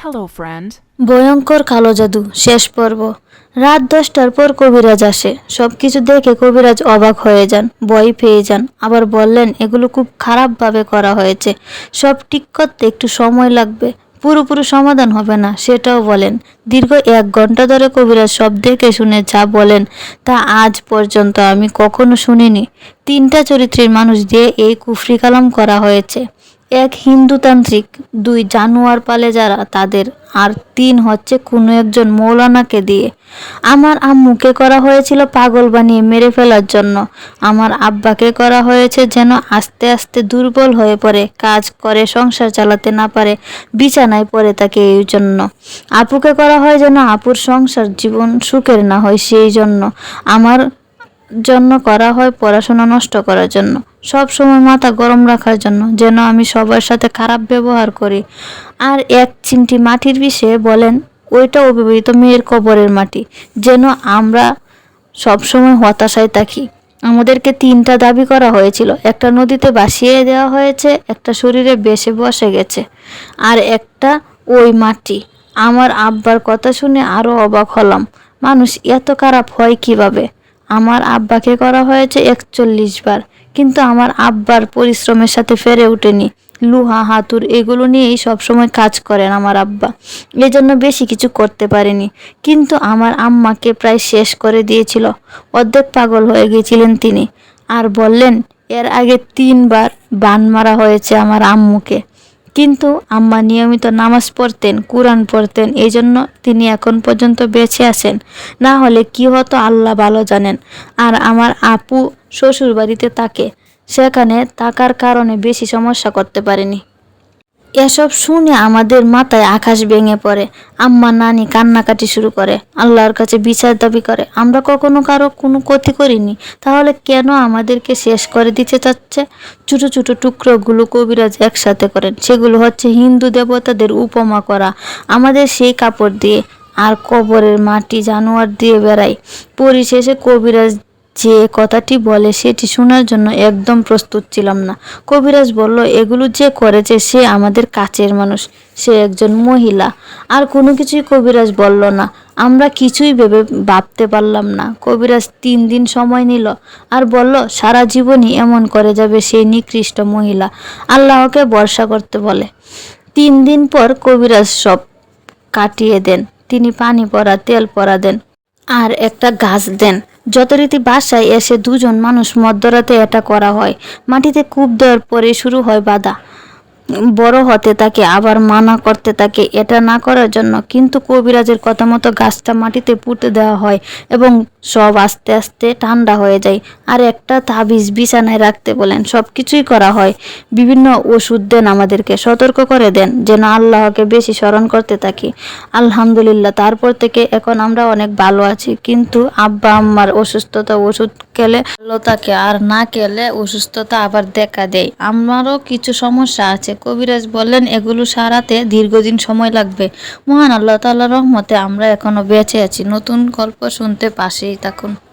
Hello, friend. ভয়ঙ্কর কালো জাদু শেষ পর্ব। রাত 10টার পর কবিরাজ আসে। সবকিছু দেখে কবিরাজ অবাক হয়ে যান, ভয় পেয়ে যান, আবার বললেন এগুলো খুব খারাপভাবে করা হয়েছে, সব ঠিক করতে একটু সময় লাগবে, পুরোপুরি সমাধান হবে না সেটাও বলেন। দীর্ঘ 1 ঘন্টা ধরে কবিরাজ সব দেখে শুনে যা বলেন তা আজ পর্যন্ত আমি কখনো শুনিনি। 3টা চরিত্রের মানুষ দিয়ে এই কুফরি কালাম করা হয়েছে। 1 হিন্দুতান্ত্রিক, 2 জানোয়ার পালে যারা তাদের, আর 3 হচ্ছে কোনো একজন মৌলানাকে দিয়ে। আমার আম্মুকে করা হয়েছিল পাগল বানিয়ে মেরে ফেলার জন্য। আমার আব্বাকে করা হয়েছে যেন আস্তে আস্তে দুর্বল হয়ে পড়ে, কাজ করে সংসার চালাতে না পারে, বিছানায় পড়ে থাকে এই জন্য। আপুকে করা হয় যেন আপুর সংসার জীবন সুখের না হয় সেই জন্য। আমার জন্য করা হয় পড়াশোনা নষ্ট করার জন্য, সব সময় মাথা গরম রাখার জন্য, যেন আমি সবার সাথে খারাপ ব্যবহার করি। আর 1 চিমটি মাটির বিষয়ে বলেন ওইটা অবিবাহিত মেয়ের কবরের মাটি, যেন আমরা সব সময় হতাশায় থাকি। আমাদেরকে 3টা দাবি করা হয়েছিল, একটা নদীতে ভাসিয়ে দেওয়া হয়েছে, একটা শরীরে বেশে বসে গেছে, আর একটা ওই মাটি। আমার আব্বার কথা শুনে আরো অবাক হলাম, মানুষ এত খারাপ হয় কিভাবে। আমার আব্বাকে করা হয়েছে 41 বার, কিন্তু আমার আব্বার পরিশ্রমের সাথে ফেরে ওঠেনি। লুহা হাতুর এগুলো নিয়েই সবসময় কাজ করেন আমার আব্বা, এজন্য বেশি কিছু করতে পারেনি। কিন্তু আমার আম্মাকে প্রায় শেষ করে দিয়েছিল, অর্ধেক পাগল হয়ে গিয়েছিলেন তিনি। আর বললেন এর আগে 3 বার বান মারা হয়েছে আমার আম্মুকে, কিন্তু আম্মা নিয়মিত নামাজ পড়তেন, কুরআন পড়তেন, এই জন্য তিনি এখন পর্যন্ত বেঁচে আছেন। না হলে কি হতো আল্লাহ ভালো জানেন। আর আমার আপু শ্বশুর বাড়িতে থাকে, সেখানে থাকার কারণে বেশি সমস্যা করতে পারেনি। এসব শুনে আমাদের মাথায় আকাশ ভেঙে পড়ে। আম্মা নানি কান্নাকাটি শুরু করে, আল্লাহর কাছে বিচার দাবি করে। আমরা কখনো কারো কোনো ক্ষতি করিনি, তাহলে কেন আমাদেরকে শেষ করে দিতে চাচ্ছে? ছোট ছোট টুকরোগুলো কবিরাজ একসাথে করেন, সেগুলো হচ্ছে হিন্দু দেবতাদের উপমা করা আমাদের সেই কাপড় দিয়ে, আর কবরের মাটি জানোয়ার দিয়ে বেড়ায়। পরিশেষে কবিরাজ যে কথাটি বলে সেটি শোনার জন্য একদম প্রস্তুত ছিলাম না। কবিরাজ বলল এগুলো যে করেছে সে আমাদের কাছের মানুষ, সে একজন মহিলা। আর কোনো কিছুই কবিরাজ বলল না। আমরা কিছুই ভেবে ভাবতে পারলাম না। কবিরাজ 3 দিন সময় নিল আর বলল সারা জীবনই এমন করে যাবে সেই নিকৃষ্ট মহিলা, আল্লাহকে ভরসা করতে বলে। 3 দিন পর কবিরাজ সব কাটিয়ে দেন। তিনি পানি পড়া, তেল পড়া দেন আর একটা গাছ দেন। যথারীতি বাসায় এসে 2 জন মানুষ মধ্যরাতে এটা করা হয়। মাটিতে কূপ দেওয়ার পরে শুরু হয় বাধা, বড় হতে থাকে, আবার মানা করতে থাকে এটা না করার জন্য। কিন্তু কবিরাজের কথা মতো গাছটা মাটিতে পুঁতে দেওয়া হয় এবং সব আস্তে আস্তে ঠান্ডা হয়ে যায়। আর একটা তাবিজ বিছানায় রাখতে বলেন, সব কিছুই করা হয়। বিভিন্ন ওষুধ দেন, আমাদেরকে সতর্ক করে দেন যেন আল্লাহকে বেশি স্মরণ করতে থাকি। আলহামদুলিল্লাহ, তারপর থেকে এখন আমরা অনেক ভালো আছি। কিন্তু আব্বা আম্মার অসুস্থতা ওষুধ খেলে ভালো থাকে, আর না খেলে অসুস্থতা আবার দেখা দেয়। আমারও কিছু সমস্যা আছে। কবিরাজ বললেন এগুলো সারাতে দীর্ঘদিন সময় লাগবে। মহান আল্লাহ তাআলার রহমতে আমরা এখনো বেঁচে আছি। নতুন গল্প শুনতে পাশেই থাকুন।